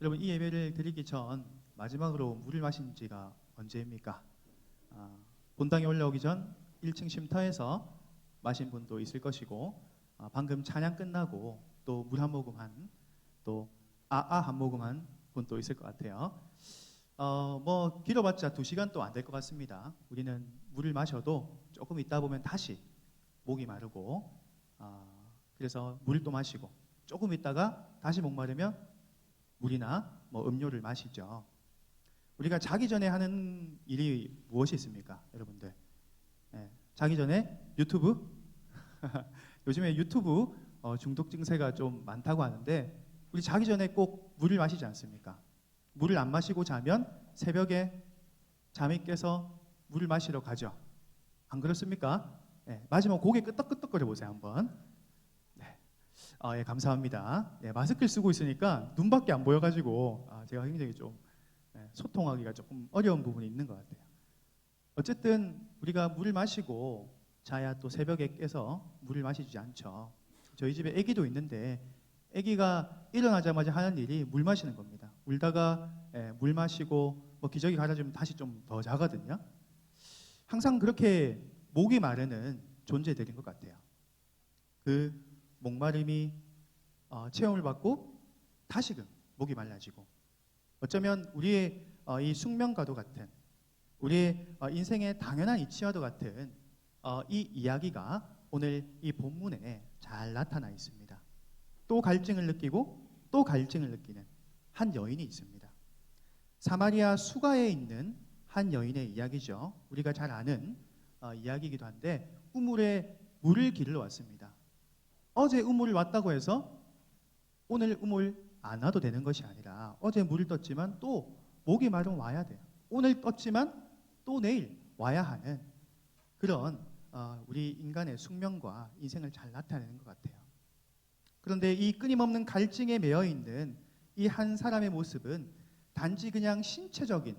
여러분, 이 예배를 드리기 전 마지막으로 물을 마신 지가 언제입니까? 본당에 올라오기 전 1층 쉼터에서 마신 분도 있을 것이고, 방금 찬양 끝나고 또 물 한 모금 한, 또 한 모금 한 분도 있을 것 같아요. 뭐 길어봤자 2시간도 안 될 것 같습니다. 우리는 물을 마셔도 조금 있다 보면 다시 목이 마르고, 그래서 물을 또 마시고 조금 있다가 다시 목 마르면 물이나 뭐 음료를 마시죠. 우리가 자기 전에 하는 일이 무엇이 있습니까, 여러분들? 자기 전에 유튜브? 요즘에 유튜브 중독 증세가 좀 많다고 하는데, 우리 자기 전에 꼭 물을 마시지 않습니까? 물을 안 마시고 자면 새벽에 잠이 깨서 물을 마시러 가죠. 안 그렇습니까? 마지막 고개 끄덕끄덕거려 보세요, 한번. 예, 감사합니다. 마스크를 쓰고 있으니까 눈밖에 안 보여가지고 제가 굉장히 좀 소통하기가 조금 어려운 부분이 있는 것 같아요. 어쨌든 우리가 물을 마시고 자야 또 새벽에 깨서 물을 마시지 않죠. 저희 집에 아기도 있는데 아기가 일어나자마자 하는 일이 물 마시는 겁니다. 울다가 물 마시고 뭐 기저귀 갈아주면 다시 좀 더 자거든요. 항상 그렇게 목이 마르는 존재들인 것 같아요. 그 목마름이 체험을 받고 다시금 목이 말라지고, 어쩌면 우리의 이 숙명과도 같은, 우리의 인생의 당연한 이치와도 같은 이 이야기가 오늘 이 본문에 잘 나타나 있습니다. 또 갈증을 느끼고 또 갈증을 느끼는 한 여인이 있습니다. 사마리아 수가에 있는 한 여인의 이야기죠. 우리가 잘 아는 이야기이기도 한데, 우물에 물을 기르러 왔습니다. 어제 우물을 왔다고 해서 오늘 우물 안 와도 되는 것이 아니라, 어제 물을 떴지만 또 목이 마르면 와야 돼요. 오늘 떴지만 또 내일 와야 하는 그런 우리 인간의 숙명과 인생을 잘 나타내는 것 같아요. 그런데 이 끊임없는 갈증에 매여 있는 이 한 사람의 모습은 단지 그냥 신체적인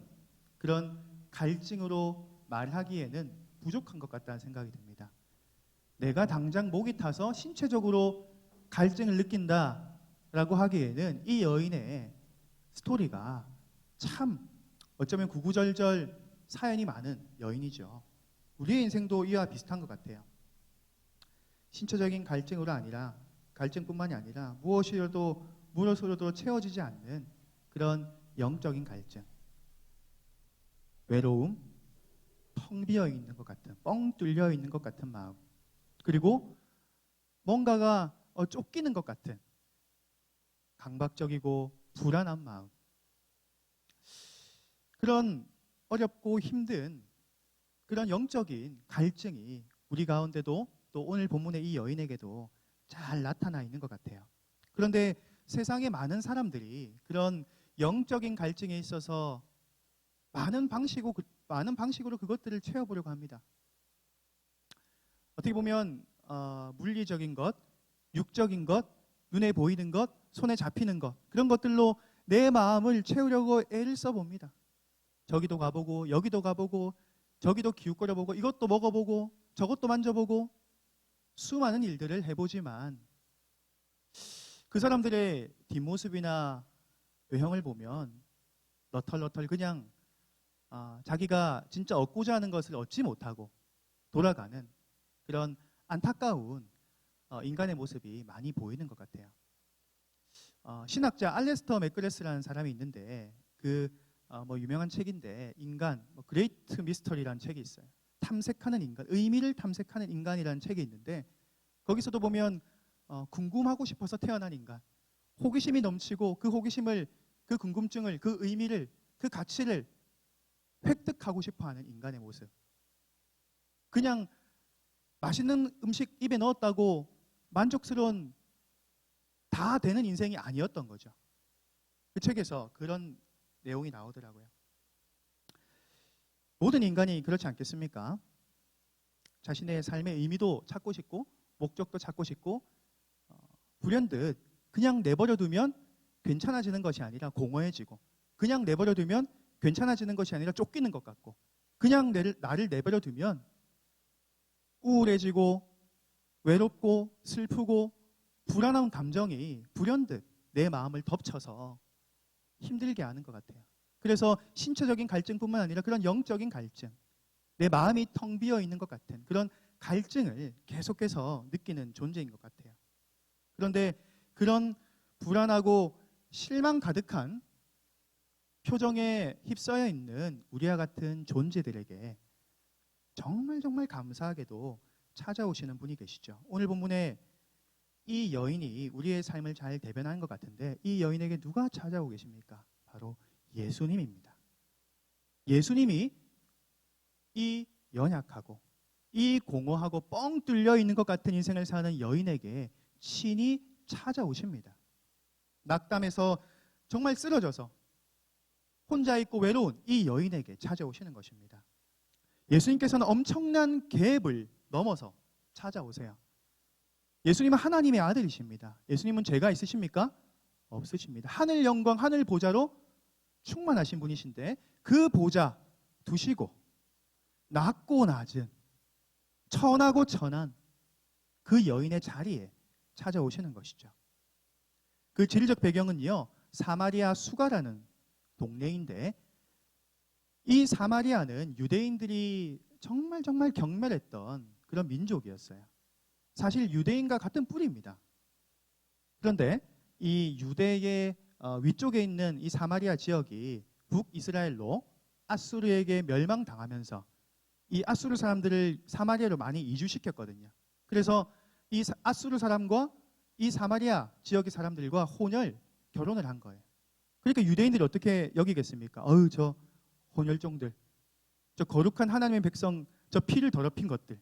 그런 갈증으로 말하기에는 부족한 것 같다는 생각이 듭니다. 내가 당장 목이 타서 신체적으로 갈증을 느낀다라고 하기에는 이 여인의 스토리가 참 어쩌면 구구절절 사연이 많은 여인이죠. 우리의 인생도 이와 비슷한 것 같아요. 신체적인 갈증으로 아니라, 갈증뿐만이 아니라 무엇으로도 채워지지 않는 그런 영적인 갈증, 외로움, 텅 비어 있는 것 같은, 뻥 뚫려 있는 것 같은 마음, 그리고 뭔가가 쫓기는 것 같은 강박적이고 불안한 마음, 그런 어렵고 힘든 그런 영적인 갈증이 우리 가운데도, 또 오늘 본문의 이 여인에게도 잘 나타나 있는 것 같아요. 그런데 세상의 많은 사람들이 그런 영적인 갈증에 있어서 많은 방식으로 그것들을 채워보려고 합니다. 어떻게 보면 물리적인 것, 육적인 것, 눈에 보이는 것, 손에 잡히는 것, 그런 것들로 내 마음을 채우려고 애를 써봅니다. 저기도 가보고 여기도 가보고 저기도 기웃거려보고 이것도 먹어보고 저것도 만져보고 수많은 일들을 해보지만, 그 사람들의 뒷모습이나 외형을 보면 너털너털 그냥 자기가 진짜 얻고자 하는 것을 얻지 못하고 돌아가는 그런 안타까운 인간의 모습이 많이 보이는 것 같아요. 신학자 알레스터 맥그레스라는 사람이 있는데, 뭐 유명한 책인데, 인간, 그레이트 미스터리라는 책이 있어요. 탐색하는 인간, 의미를 탐색하는 인간이라는 책이 있는데, 거기서도 보면 궁금하고 싶어서 태어난 인간, 호기심이 넘치고 그 호기심을, 그 궁금증을, 그 의미를, 그 가치를 획득하고 싶어하는 인간의 모습. 그냥 맛있는 음식 입에 넣었다고 만족스러운 다 되는 인생이 아니었던 거죠. 그 책에서 그런 내용이 나오더라고요. 모든 인간이 그렇지 않겠습니까? 자신의 삶의 의미도 찾고 싶고 목적도 찾고 싶고, 불현듯 그냥 내버려두면 괜찮아지는 것이 아니라 공허해지고, 그냥 내버려두면 괜찮아지는 것이 아니라 쫓기는 것 같고, 그냥 나를 내버려두면 우울해지고 외롭고 슬프고 불안한 감정이 불현듯 내 마음을 덮쳐서 힘들게 하는 것 같아요. 그래서 신체적인 갈증뿐만 아니라 그런 영적인 갈증, 내 마음이 텅 비어 있는 것 같은 그런 갈증을 계속해서 느끼는 존재인 것 같아요. 그런데 그런 불안하고 실망 가득한 표정에 휩싸여 있는 우리와 같은 존재들에게 정말 정말 감사하게도 찾아오시는 분이 계시죠. 오늘 본문에 이 여인이 우리의 삶을 잘 대변하는 것 같은데 이 여인에게 누가 찾아오고 계십니까? 바로 예수님입니다. 예수님이 이 연약하고 이 공허하고 뻥 뚫려 있는 것 같은 인생을 사는 여인에게 친히 찾아오십니다. 낙담해서 정말 쓰러져서 혼자 있고 외로운 이 여인에게 찾아오시는 것입니다. 예수님께서는 엄청난 갭을 넘어서 찾아오세요. 예수님은 하나님의 아들이십니다. 예수님은 죄가 있으십니까? 없으십니다. 하늘 영광, 하늘 보좌로 충만하신 분이신데 그 보좌 두시고 낮고 낮은, 천하고 천한 그 여인의 자리에 찾아오시는 것이죠. 그 지리적 배경은요, 사마리아 수가라는 동네인데 이 사마리아는 유대인들이 정말 정말 경멸했던 그런 민족이었어요. 사실 유대인과 같은 뿌리입니다. 그런데 이 유대의 위쪽에 있는 이 사마리아 지역이 북이스라엘로 아수르에게 멸망당하면서 이 아수르 사람들을 사마리아로 많이 이주시켰거든요. 그래서 이 아수르 사람과 이 사마리아 지역의 사람들과 결혼을 한 거예요. 그러니까 유대인들이 어떻게 여기겠습니까? 저 혼혈종들, 저 거룩한 하나님의 백성, 저 피를 더럽힌 것들,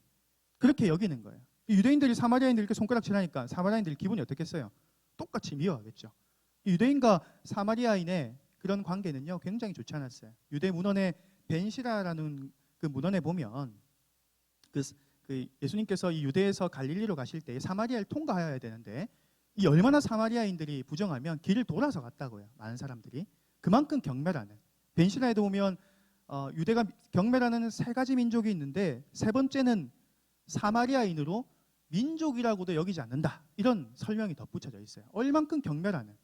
그렇게 여기는 거예요. 유대인들이 사마리아인들께 손가락질하니까 사마리아인들 기분이 어떻겠어요? 똑같이 미워하겠죠. 유대인과 사마리아인의 그런 관계는요 굉장히 좋지 않았어요. 유대 문헌의 벤시라라는 그 문헌에 보면 그 예수님께서 이 유대에서 갈릴리로 가실 때 사마리아를 통과해야 되는데 이 얼마나 사마리아인들이 부정하면 길을 돌아서 갔다고요. 많은 사람들이 그만큼 경멸하는. 벤시라에도 보면 유대가 경멸하는 세 가지 민족이 있는데 세 번째는 사마리아인으로 민족이라고도 여기지 않는다. 이런 설명이 덧붙여져 있어요. 얼만큼 경멸하는.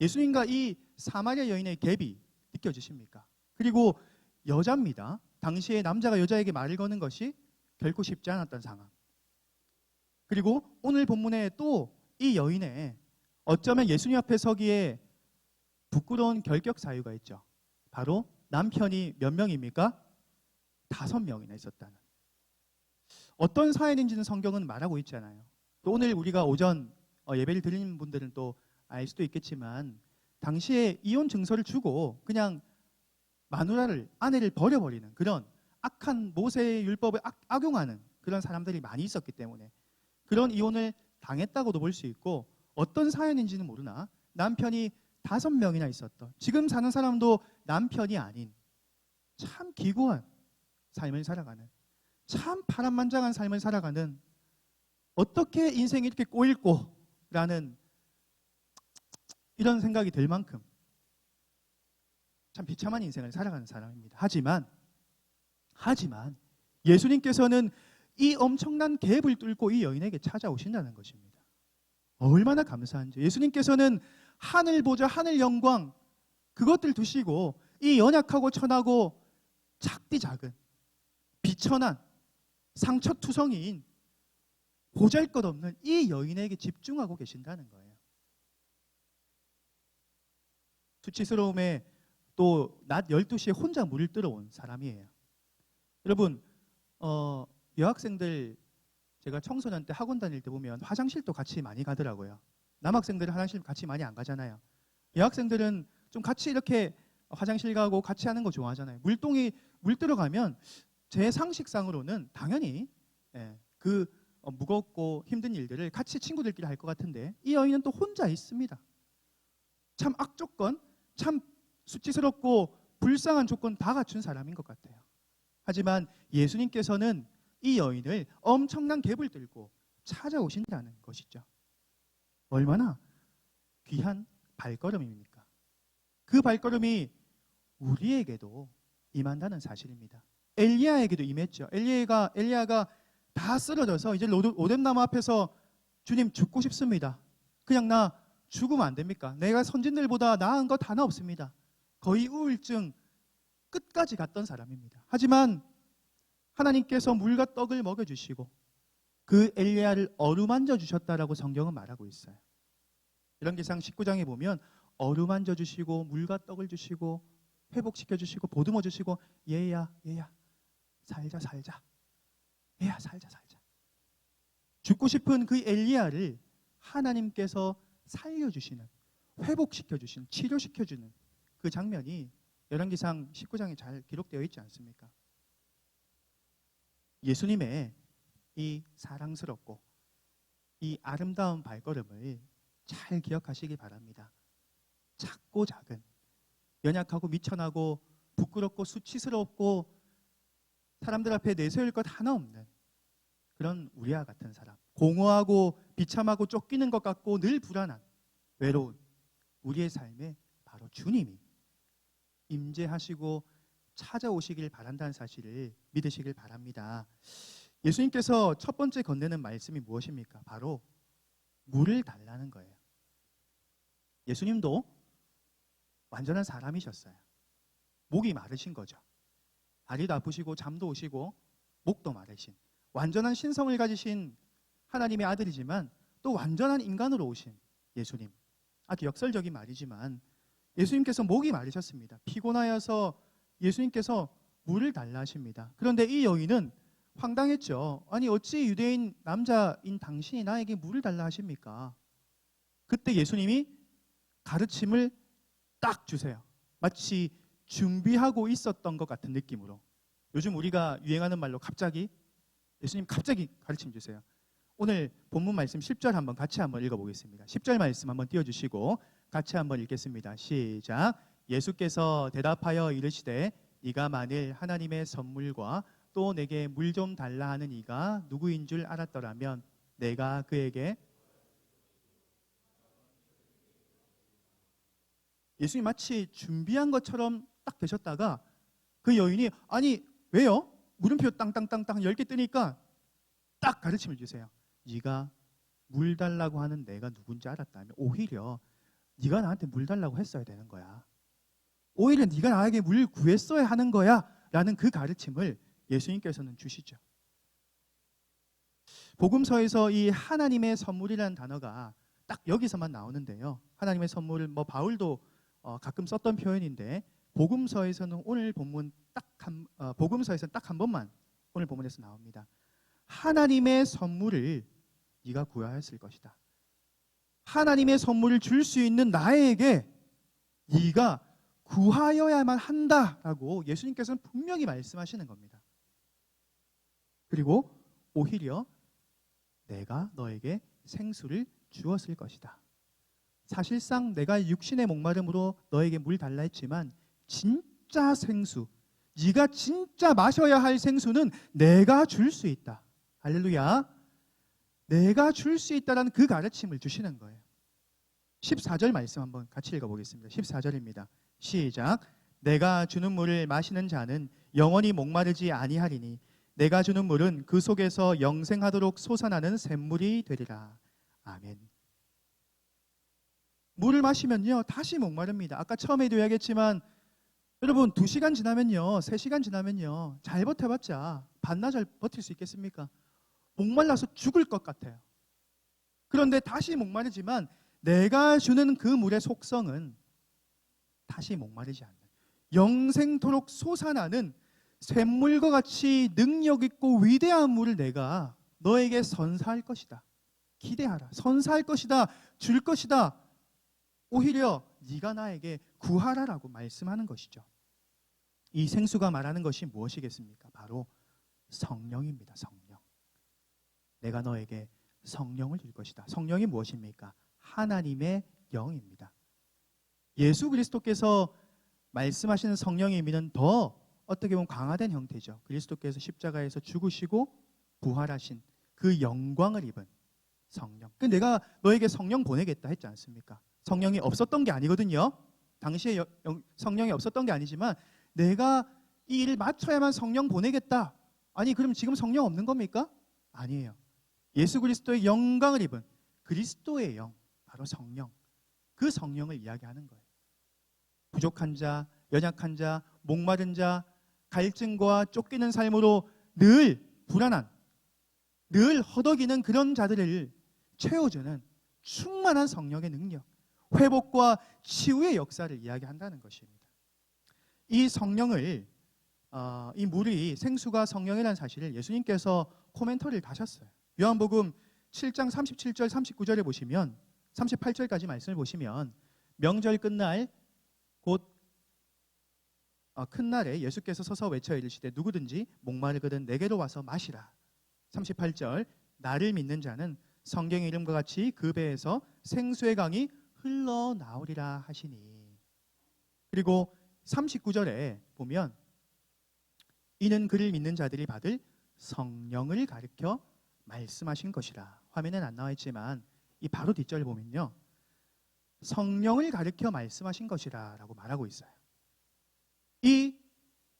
예수님과 이 사마리아 여인의 갭이 느껴지십니까? 그리고 여자입니다. 당시에 남자가 여자에게 말을 거는 것이 결코 쉽지 않았던 상황. 그리고 오늘 본문에 또 이 여인의 어쩌면 예수님 앞에 서기에 부끄러운 결격 사유가 있죠. 바로 남편이 몇 명입니까? 5명이나 있었다는. 어떤 사연인지는 성경은 말하고 있지 않아요. 또 오늘 우리가 오전 예배를 드리는 분들은 또 알 수도 있겠지만 당시에 이혼 증서를 주고 그냥 마누라를, 아내를 버려버리는 그런 악한 모세의 율법을 악용하는 그런 사람들이 많이 있었기 때문에 그런 이혼을 당했다고도 볼 수 있고 어떤 사연인지는 모르나 남편이 5명이나 있었던, 지금 사는 사람도 남편이 아닌 참 기구한 삶을 살아가는, 참 파란만장한 삶을 살아가는, 어떻게 인생이 이렇게 꼬일꼬 라는 이런 생각이 들 만큼 참 비참한 인생을 살아가는 사람입니다. 하지만 예수님께서는 이 엄청난 갭을 뚫고 이 여인에게 찾아오신다는 것입니다. 얼마나 감사한지. 예수님께서는 하늘 보좌, 하늘 영광 그것들 두시고 이 연약하고 천하고 작디 작은 비천한 상처투성이인 보잘것없는 이 여인에게 집중하고 계신다는 거예요. 수치스러움에 또 낮 12시에 혼자 물을 들어온 사람이에요. 여러분 여학생들 제가 청소년 때 학원 다닐 때 보면 화장실도 같이 많이 가더라고요. 남학생들은 화장실 같이 많이 안 가잖아요. 여학생들은 좀 같이 이렇게 화장실 가고 같이 하는 거 좋아하잖아요. 물동이 물 들어가면 제 상식상으로는 당연히 그 무겁고 힘든 일들을 같이 친구들끼리 할 것 같은데 이 여인은 또 혼자 있습니다. 참 악조건, 참 수치스럽고 불쌍한 조건 다 갖춘 사람인 것 같아요. 하지만 예수님께서는 이 여인을 엄청난 갭을 뚫고 찾아오신다는 것이죠. 얼마나 귀한 발걸음입니까? 그 발걸음이 우리에게도 임한다는 사실입니다. 엘리야에게도 임했죠. 엘리야가 다 쓰러져서 이제 오뎀나무 앞에서 주님 죽고 싶습니다. 그냥 나 죽으면 안 됩니까? 내가 선진들보다 나은 것 하나 없습니다. 거의 우울증 끝까지 갔던 사람입니다. 하지만 하나님께서 물과 떡을 먹여주시고 그 엘리야를 어루만져 주셨다라고 성경은 말하고 있어요. 열왕기상 19장에 보면 어루만져 주시고 물과 떡을 주시고 회복시켜 주시고 보듬어 주시고 얘야 살자 얘야 살자 죽고 싶은 그 엘리야를 하나님께서 살려주시는, 회복시켜주시는, 치료시켜주는 그 장면이 열왕기상 19장에 잘 기록되어 있지 않습니까? 예수님의 이 사랑스럽고 이 아름다운 발걸음을 잘 기억하시기 바랍니다. 작고 작은, 연약하고 미천하고 부끄럽고 수치스럽고 사람들 앞에 내세울 것 하나 없는 그런 우리와 같은 사람, 공허하고 비참하고 쫓기는 것 같고 늘 불안한 외로운 우리의 삶에 바로 주님이 임재하시고 찾아오시길 바란다는 사실을 믿으시길 바랍니다. 예수님께서 첫 번째 건네는 말씀이 무엇입니까? 바로 물을 달라는 거예요. 예수님도 완전한 사람이셨어요. 목이 마르신 거죠. 다리도 아프시고 잠도 오시고 목도 마르신 완전한 신성을 가지신 하나님의 아들이지만 또 완전한 인간으로 오신 예수님. 아주 역설적인 말이지만 예수님께서 목이 마르셨습니다. 피곤하여서 예수님께서 물을 달라 하십니다. 그런데 이 여인은 황당했죠. 아니 어찌 유대인 남자인 당신이 나에게 물을 달라 하십니까? 그때 예수님이 가르침을 딱 주세요. 마치 준비하고 있었던 것 같은 느낌으로. 요즘 우리가 유행하는 말로 갑자기, 예수님 갑자기 가르침 주세요. 오늘 본문 말씀 10절 한번 같이 한번 읽어보겠습니다. 10절 말씀 한번 띄워주시고 같이 한번 읽겠습니다. 시작. 예수께서 대답하여 이르시되 네가 만일 하나님의 선물과 또 내게 물 좀 달라 하는 이가 누구인 줄 알았더라면 내가 그에게. 예수님이 마치 준비한 것처럼 딱 되셨다가 그 여인이 아니 왜요? 물음표 땅땅땅땅 10개 뜨니까 딱 가르침을 주세요. 네가 물 달라고 하는 내가 누군지 알았다면 오히려 네가 나한테 물 달라고 했어야 되는 거야. 오히려 네가 나에게 물 구했어야 하는 거야 라는 그 가르침을 예수님께서는 주시죠. 복음서에서 이 하나님의 선물이라는 단어가 딱 여기서만 나오는데요. 하나님의 선물을 바울도 가끔 썼던 표현인데 복음서에서는 오늘 본문 복음서에서는 딱 한 번만 오늘 본문에서 나옵니다. 하나님의 선물을 네가 구하였을 것이다. 하나님의 선물을 줄 수 있는 나에게 네가 구하여야만 한다라고 예수님께서는 분명히 말씀하시는 겁니다. 그리고 오히려 내가 너에게 생수를 주었을 것이다. 사실상 내가 육신의 목마름으로 너에게 물 달라 했지만 진짜 생수, 네가 진짜 마셔야 할 생수는 내가 줄 수 있다. 할렐루야. 내가 줄 수 있다라는 그 가르침을 주시는 거예요. 14절 말씀 한번 같이 읽어보겠습니다. 14절입니다. 시작. 내가 주는 물을 마시는 자는 영원히 목마르지 아니하리니 내가 주는 물은 그 속에서 영생하도록 솟아나는 샘물이 되리라. 아멘. 물을 마시면요 다시 목마릅니다. 아까 처음에도 이야기했지만 여러분 2시간 지나면요 3시간 지나면요 잘 버텨봤자 반나절 버틸 수 있겠습니까? 목말라서 죽을 것 같아요. 그런데 다시 목마르지만 내가 주는 그 물의 속성은 다시 목마르지 않는 영생토록 솟아나는 샘물과 같이 능력 있고 위대한 물을 내가 너에게 선사할 것이다. 기대하라. 선사할 것이다. 줄 것이다. 오히려 네가 나에게 구하라라고 말씀하는 것이죠. 이 생수가 말하는 것이 무엇이겠습니까? 바로 성령입니다. 성령. 내가 너에게 성령을 줄 것이다. 성령이 무엇입니까? 하나님의 영입니다. 예수 그리스도께서 말씀하시는 성령의 의미는 더 어떻게 보면 강화된 형태죠. 그리스도께서 십자가에서 죽으시고 부활하신 그 영광을 입은 성령. 내가 너에게 성령 보내겠다 했지 않습니까? 성령이 없었던 게 아니거든요. 당시에 성령이 없었던 게 아니지만 내가 이 일을 마쳐야만 성령 보내겠다. 아니 그럼 지금 성령 없는 겁니까? 아니에요. 예수 그리스도의 영광을 입은 그리스도의 영, 바로 성령. 그 성령을 이야기하는 거예요. 부족한 자, 연약한 자, 목마른 자, 갈증과 쫓기는 삶으로 늘 불안한, 늘 허덕이는 그런 자들을 채워주는 충만한 성령의 능력, 회복과 치유의 역사를 이야기한다는 것입니다. 이 성령을 이 물이 생수가 성령이라는 사실을 예수님께서 코멘터리를 다셨어요. 요한복음 7장 37절 39절에 보시면 38절까지 말씀을 보시면 명절 끝날 곧 큰 날에 예수께서 서서 외쳐 이르시되 누구든지 목마르거든 내게로 와서 마시라. 38절 나를 믿는 자는 성경의 이름과 같이 그 배에서 생수의 강이 흘러나오리라 하시니. 그리고 39절에 보면 이는 그를 믿는 자들이 받을 성령을 가리켜 말씀하신 것이라. 화면엔 안 나와 있지만 이 바로 뒷절을 보면요, 성령을 가리켜 말씀하신 것이라 라고 말하고 있어요. 이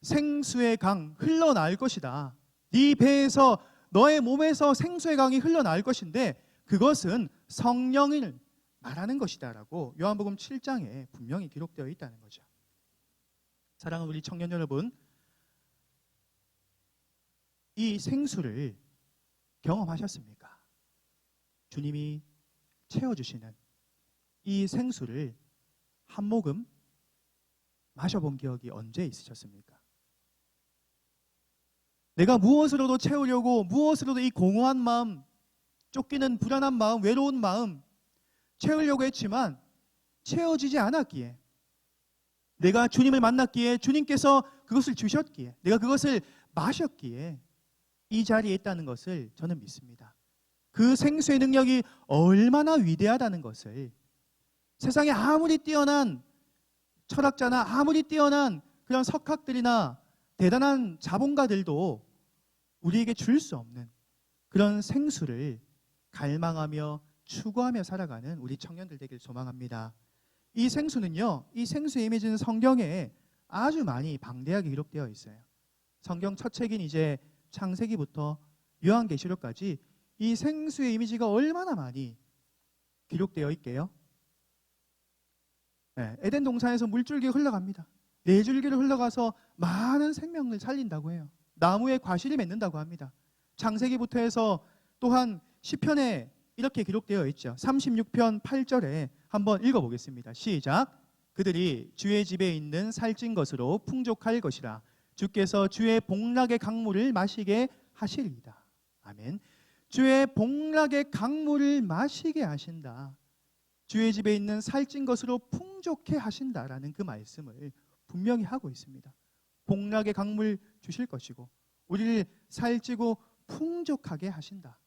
생수의 강 흘러나올 것이다. 네 배에서 너의 몸에서 생수의 강이 흘러나올 것인데 그것은 성령을 말하는 것이다 라고 요한복음 7장에 분명히 기록되어 있다는 거죠. 사랑하는 우리 청년 여러분, 이 생수를 경험하셨습니까? 주님이 채워주시는 이 생수를 한 모금 마셔본 기억이 언제 있으셨습니까? 내가 무엇으로도 채우려고, 무엇으로도 이 공허한 마음, 쫓기는 불안한 마음, 외로운 마음 채우려고 했지만 채워지지 않았기에, 내가 주님을 만났기에, 주님께서 그것을 주셨기에, 내가 그것을 마셨기에 이 자리에 있다는 것을 저는 믿습니다. 그 생수의 능력이 얼마나 위대하다는 것을 세상에 아무리 뛰어난 철학자나 아무리 뛰어난 그런 석학들이나 대단한 자본가들도 우리에게 줄 수 없는 그런 생수를 갈망하며 추구하며 살아가는 우리 청년들 되길 소망합니다. 이 생수는요, 이 생수의 이미지는 성경에 아주 많이 방대하게 기록되어 있어요. 성경 첫 책인 이제 창세기부터 요한계시록까지 이 생수의 이미지가 얼마나 많이 기록되어 있게요. 네, 에덴 동산에서 물줄기가 흘러갑니다. 네 줄기를 흘러가서 많은 생명을 살린다고 해요. 나무에 과실이 맺는다고 합니다. 창세기부터 해서 또한 시편에 이렇게 기록되어 있죠. 36편 8절에 한번 읽어보겠습니다. 시작. 그들이 주의 집에 있는 살찐 것으로 풍족할 것이라. 주께서 주의 복락의 강물을 마시게 하시리이다. 아멘. 주의 복락의 강물을 마시게 하신다. 주의 집에 있는 살찐 것으로 풍족해 하신다라는 그 말씀을 분명히 하고 있습니다. 복락의 강물 주실 것이고 우리를 살찌고 풍족하게 하신다.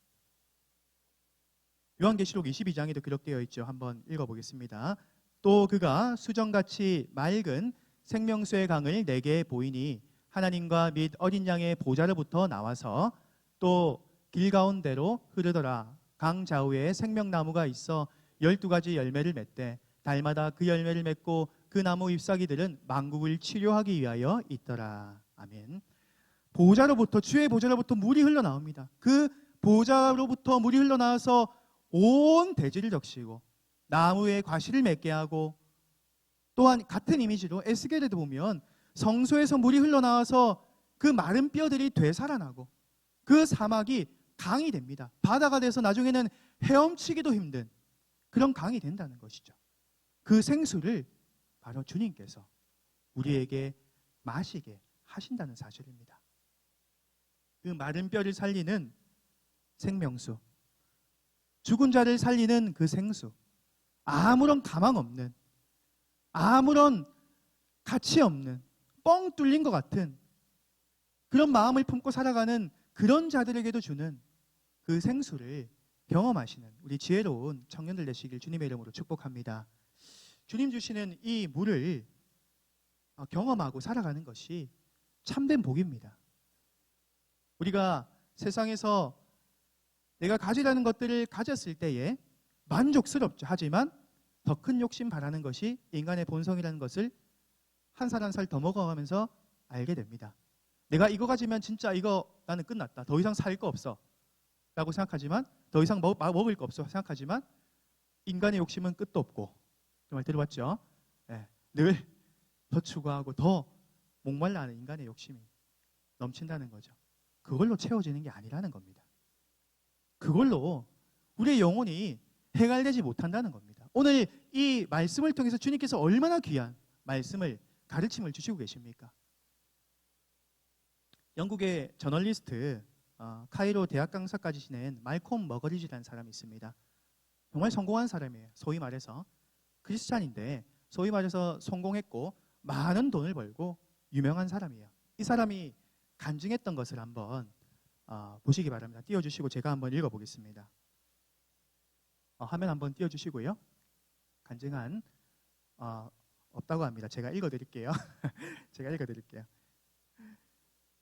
요한계시록 22장에도 기록되어 있죠. 한번 읽어보겠습니다. 또 그가 수정같이 맑은 생명수의 강을 내게 보이니 하나님과 및 어린 양의 보좌로부터 나와서 또 길 가운데로 흐르더라. 강 좌우에 생명나무가 있어 12가지 열매를 맺되 달마다 그 열매를 맺고 그 나무 잎사귀들은 만국을 치료하기 위하여 있더라. 아멘. 보좌로부터, 주의 보좌로부터 물이 흘러나옵니다. 그 보좌로부터 물이 흘러나와서 온 대지를 적시고 나무에 과실을 맺게 하고, 또한 같은 이미지로 에스겔에도 보면 성소에서 물이 흘러나와서 그 마른 뼈들이 되살아나고 그 사막이 강이 됩니다. 바다가 돼서 나중에는 헤엄치기도 힘든 그런 강이 된다는 것이죠. 그 생수를 바로 주님께서 우리에게 마시게 하신다는 사실입니다. 그 마른 뼈를 살리는 생명수, 죽은 자를 살리는 그 생수, 아무런 가망 없는, 아무런 가치 없는, 뻥 뚫린 것 같은 그런 마음을 품고 살아가는 그런 자들에게도 주는 그 생수를 경험하시는 우리 지혜로운 청년들 되시길 주님의 이름으로 축복합니다. 주님 주시는 이 물을 경험하고 살아가는 것이 참된 복입니다. 우리가 세상에서 내가 가지라는 것들을 가졌을 때에 만족스럽죠. 하지만 더 큰 욕심 바라는 것이 인간의 본성이라는 것을 한 살 한 살 더 먹어가면서 알게 됩니다. 내가 이거 가지면 진짜 이거 나는 끝났다. 더 이상 살 거 없어 라고 생각하지만, 더 이상 먹을 거 없어 생각하지만 인간의 욕심은 끝도 없고 그 말 들어봤죠? 예, 늘 더 추구하고 더 목말라 하는 인간의 욕심이 넘친다는 거죠. 그걸로 채워지는 게 아니라는 겁니다. 그걸로 우리의 영혼이 해갈되지 못한다는 겁니다. 오늘 이 말씀을 통해서 주님께서 얼마나 귀한 말씀을, 가르침을 주시고 계십니까? 영국의 저널리스트, 카이로 대학 강사까지 지낸 말콤 머거리지라는 사람이 있습니다. 정말 성공한 사람이에요. 소위 말해서 크리스찬인데 소위 말해서 성공했고 많은 돈을 벌고 유명한 사람이에요. 이 사람이 간증했던 것을 한번 보시기 바랍니다. 띄워주시고 제가 한번 읽어보겠습니다. 화면 한번 띄워주시고요. 간증한 없다고 합니다. 제가 읽어드릴게요. 제가 읽어드릴게요.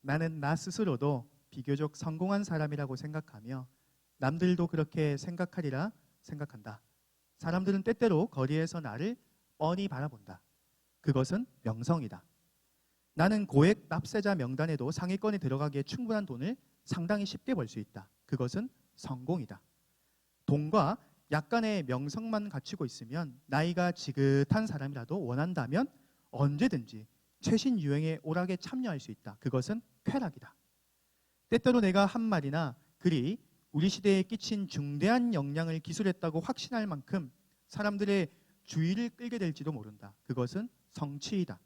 나는 나 스스로도 비교적 성공한 사람이라고 생각하며 남들도 그렇게 생각하리라 생각한다. 사람들은 때때로 거리에서 나를 뻔히 바라본다. 그것은 명성이다. 나는 고액 납세자 명단에도 상위권에 들어가기에 충분한 돈을 상당히 쉽게 벌 수 있다. 그것은 성공이다. 돈과 약간의 명성만 갖추고 있으면 나이가 지긋한 사람이라도 원한다면 언제든지 최신 유행의 오락에 참여할 수 있다. 그것은 쾌락이다. 때때로 내가 한 말이나 글이 우리 시대에 끼친 중대한 영향을 기술했다고 확신할 만큼 사람들의 주의를 끌게 될지도 모른다. 그것은 성취이다.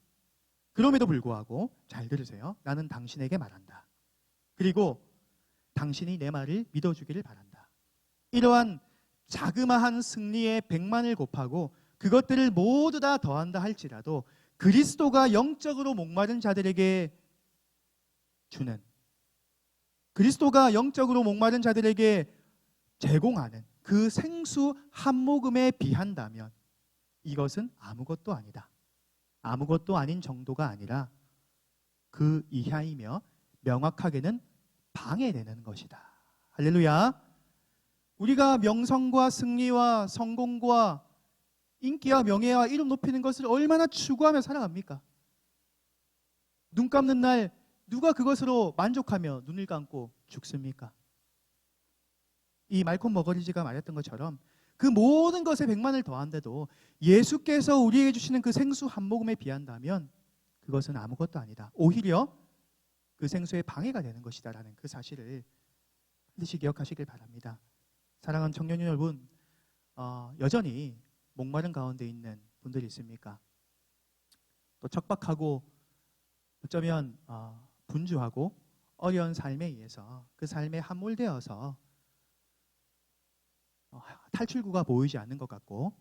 그럼에도 불구하고 잘 들으세요. 나는 당신에게 말한다. 그리고 당신이 내 말을 믿어주기를 바란다. 이러한 자그마한 승리의 100만을 곱하고 그것들을 모두 다 더한다 할지라도 그리스도가 영적으로 목마른 자들에게 주는, 그리스도가 영적으로 목마른 자들에게 제공하는 그 생수 한 모금에 비한다면 이것은 아무것도 아니다. 아무것도 아닌 정도가 아니라 그 이하이며 명확하게는 방해되는 것이다. 할렐루야. 우리가 명성과 승리와 성공과 인기와 명예와 이름 높이는 것을 얼마나 추구하며 살아갑니까? 눈 감는 날 누가 그것으로 만족하며 눈을 감고 죽습니까? 이 말콤 머거리지가 말했던 것처럼 그 모든 것에 100만을 더한데도 예수께서 우리에게 주시는 그 생수 한 모금에 비한다면 그것은 아무것도 아니다. 오히려 그 생수에 방해가 되는 것이다라는 그 사실을 반드시 기억하시길 바랍니다. 사랑하는 청년 여러분, 여전히 목마른 가운데 있는 분들이 있습니까? 또 척박하고 어쩌면 분주하고 어려운 삶에 의해서 그 삶에 함몰되어서 탈출구가 보이지 않는 것 같고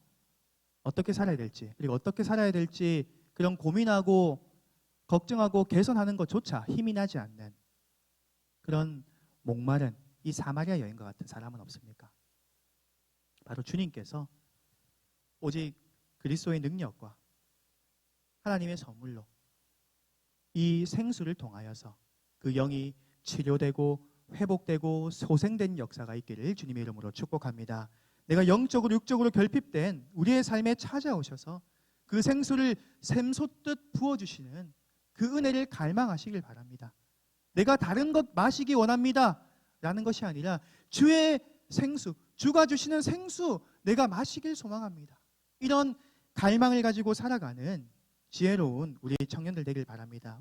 어떻게 살아야 될지, 그리고 어떻게 살아야 될지 그런 고민하고 걱정하고 개선하는 것조차 힘이 나지 않는 그런 목마른 이 사마리아 여인과 같은 사람은 없습니까? 바로 주님께서 오직 그리스도의 능력과 하나님의 선물로 이 생수를 통하여서 그 영이 치료되고 회복되고 소생된 역사가 있기를 주님의 이름으로 축복합니다. 내가 영적으로 육적으로 결핍된 우리의 삶에 찾아오셔서 그 생수를 샘솟듯 부어주시는 그 은혜를 갈망하시길 바랍니다. 내가 다른 것 마시기 원합니다 라는 것이 아니라 주의 생수, 주가 주시는 생수 내가 마시길 소망합니다. 이런 갈망을 가지고 살아가는 지혜로운 우리 청년들 되길 바랍니다.